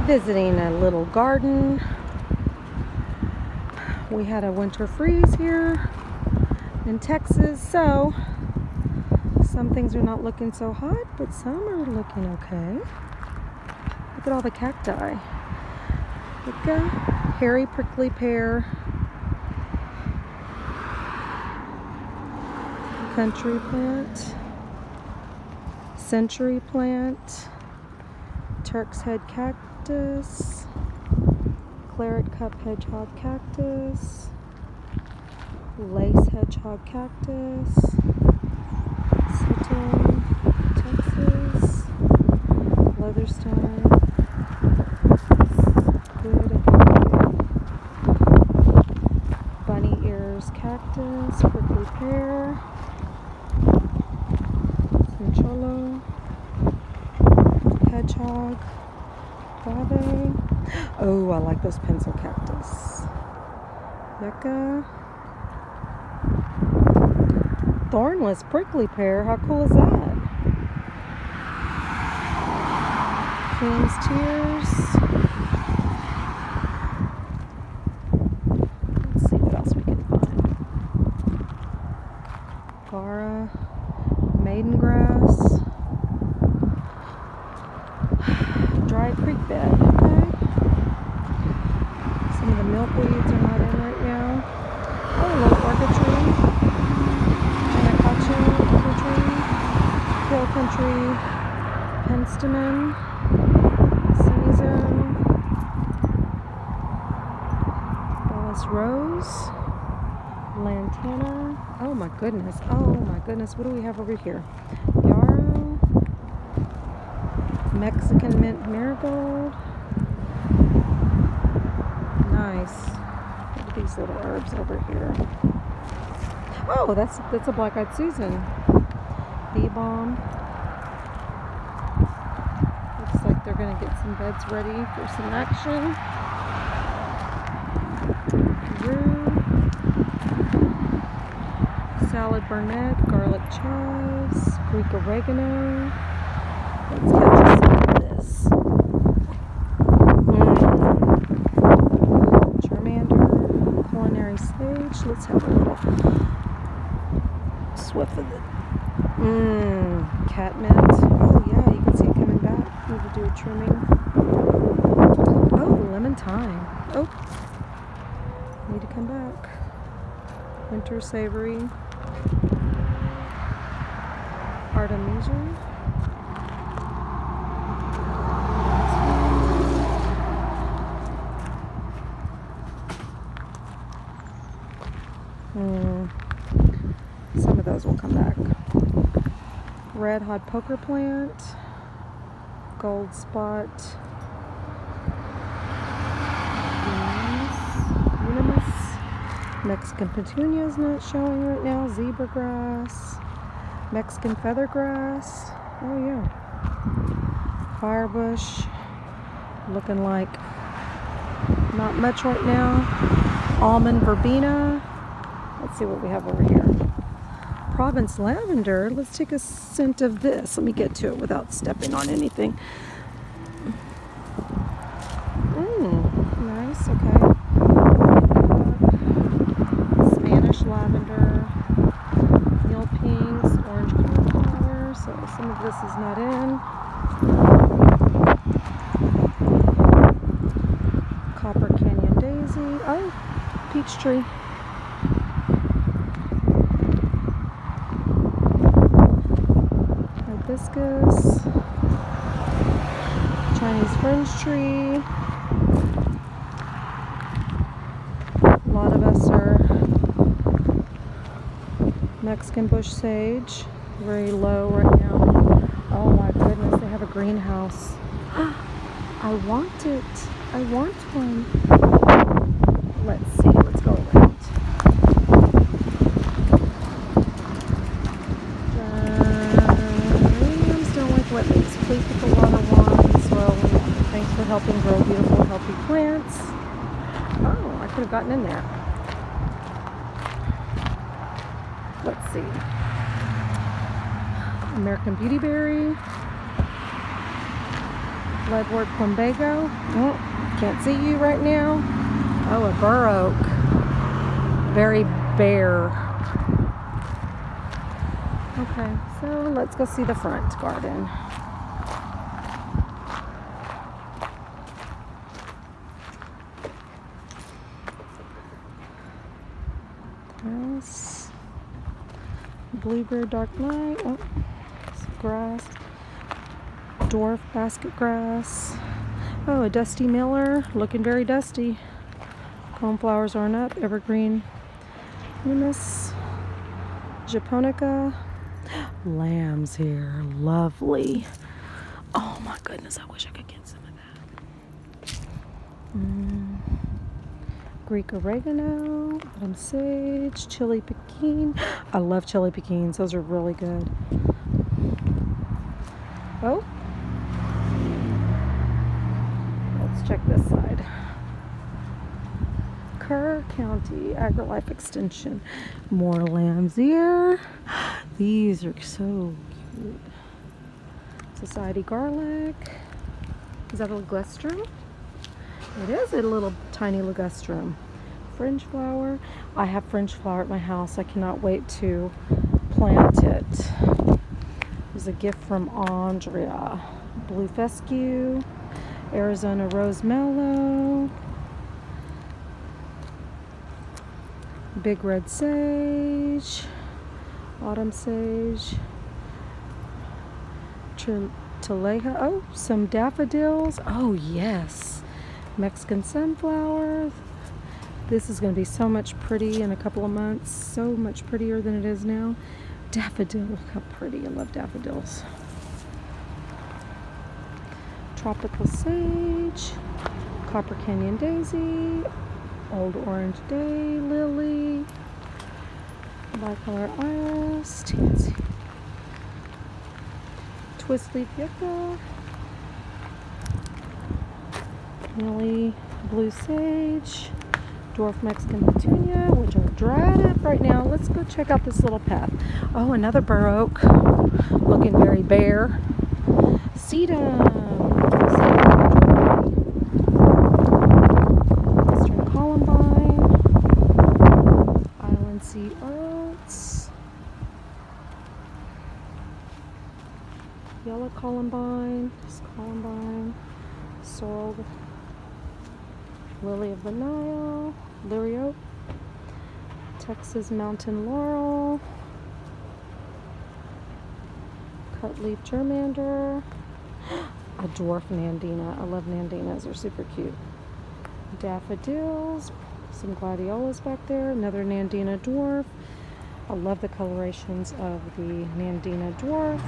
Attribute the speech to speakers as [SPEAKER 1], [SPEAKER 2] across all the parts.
[SPEAKER 1] Visiting a little garden. We had a winter freeze here in Texas, so some things are not looking so hot, but some are looking okay. Look at all the cacti. Look at hairy prickly pear, country plant, century plant, Turk's head cactus, claret cup hedgehog cactus, lace hedgehog cactus, Sitton, Texas, leatherstone, bunny ears cactus, prickly pear, cincholo, hedgehog, guave. Oh, I like those pencil cactus. Yucca. Thornless prickly pear. How cool is that? King's tears. Let's see what else we can find. Gara. Maiden grass. Dry creek bed. Okay. Some of the milkweeds are not in right now. Oh, a little orchid tree. Orchid tree. Hill country. Penstemon. Caesar. Bellis rose. Lantana. Oh my goodness. Oh my goodness. What do we have over here? Yarrow. Mexican mint marigold. Nice. Look at these little herbs over here. Oh, that's a black-eyed Susan. Bee balm. Looks like they're gonna get some beds ready for some action. Rue. Salad burnet, garlic chives, Greek oregano. Let's catch some of this. Charmander, culinary sage. Let's have a little swift of it. Catmint. Oh yeah, you can see it coming back. Need to do a trimming. Oh, lemon thyme. Oh, need to come back. Winter savory. Artemisia. Some of those will come back. Red hot poker plant, gold spot, Unimus, Mexican petunia is not showing right now, zebra grass, Mexican feather grass, oh yeah, firebush, looking like not much right now, almond verbena. Let's see what we have over here. Province lavender. Let's take a scent of this. Let me get to it without stepping on anything. Nice. Okay. Spanish lavender. Neil pinks. Orange cornflower. So some of this is not in. Copper Canyon daisy. Oh, peach tree. Hibiscus, Chinese fringe tree. A lot of us are Mexican bush sage, very low right now. Oh my goodness, they have a greenhouse. I want it. I want one. Let's see. Let's go around. Wet leaves. Please put the water, wine, soil, and water. Thanks for helping grow beautiful, healthy plants. Oh, I could have gotten in there. Let's see. American beautyberry. Leadwort plumbago. Oh, can't see you right now. Oh, a bur oak. Very bare. Okay, so let's go see the front garden. This blueberry dark night. Oh, some grass. Dwarf basket grass. Oh, a dusty miller, looking very dusty. Coneflowers aren't up. Evergreen humus. Japonica. Lambs here, lovely. Oh my goodness, I wish I could get some of that. Greek oregano, autumn sage, chili pekin. I love chili pekins, those are really good. Oh, let's check this side. Kerr County AgriLife Extension. More lambs here. These are so cute. Society garlic. Is that a ligustrum? It is a little tiny ligustrum. Fringe flower. I have fringe flower at my house. I cannot wait to plant it. It was a gift from Andrea. Blue fescue. Arizona rose mallow. Big red sage. Autumn sage. Taleja. Oh, some daffodils. Oh, yes. Mexican sunflower. This is going to be so much pretty in a couple of months. So much prettier than it is now. Daffodil. Look how pretty. I love daffodils. Tropical sage. Copper Canyon daisy. Old orange day lily. Bicolor iris. Tansy. Twist leaf yucca. Lily blue sage. Dwarf Mexican petunia, which are dried up right now. Let's go check out this little path. Oh, another bur oak. Looking very bare. Sedum. Eastern columbine. Island sea oats. Yellow columbine. Sorrel. Lily of the Nile. Liriope. Texas mountain laurel. Cut leaf germander. A dwarf nandina. I love nandinas. They're super cute. Daffodils. Some gladiolas back there. Another nandina dwarf. I love the colorations of the nandina dwarf.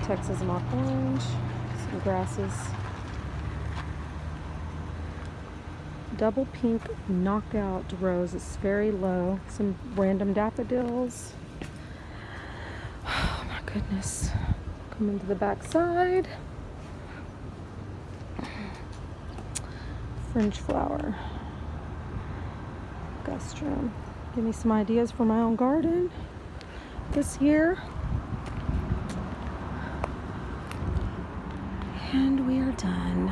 [SPEAKER 1] Texas mock orange. Some grasses. Double pink knockout rose. It's very low. Some random daffodils. Oh my goodness. Coming to the back side. Fringe flower. Ligustrum. Give me some ideas for my own garden this year. And we are done.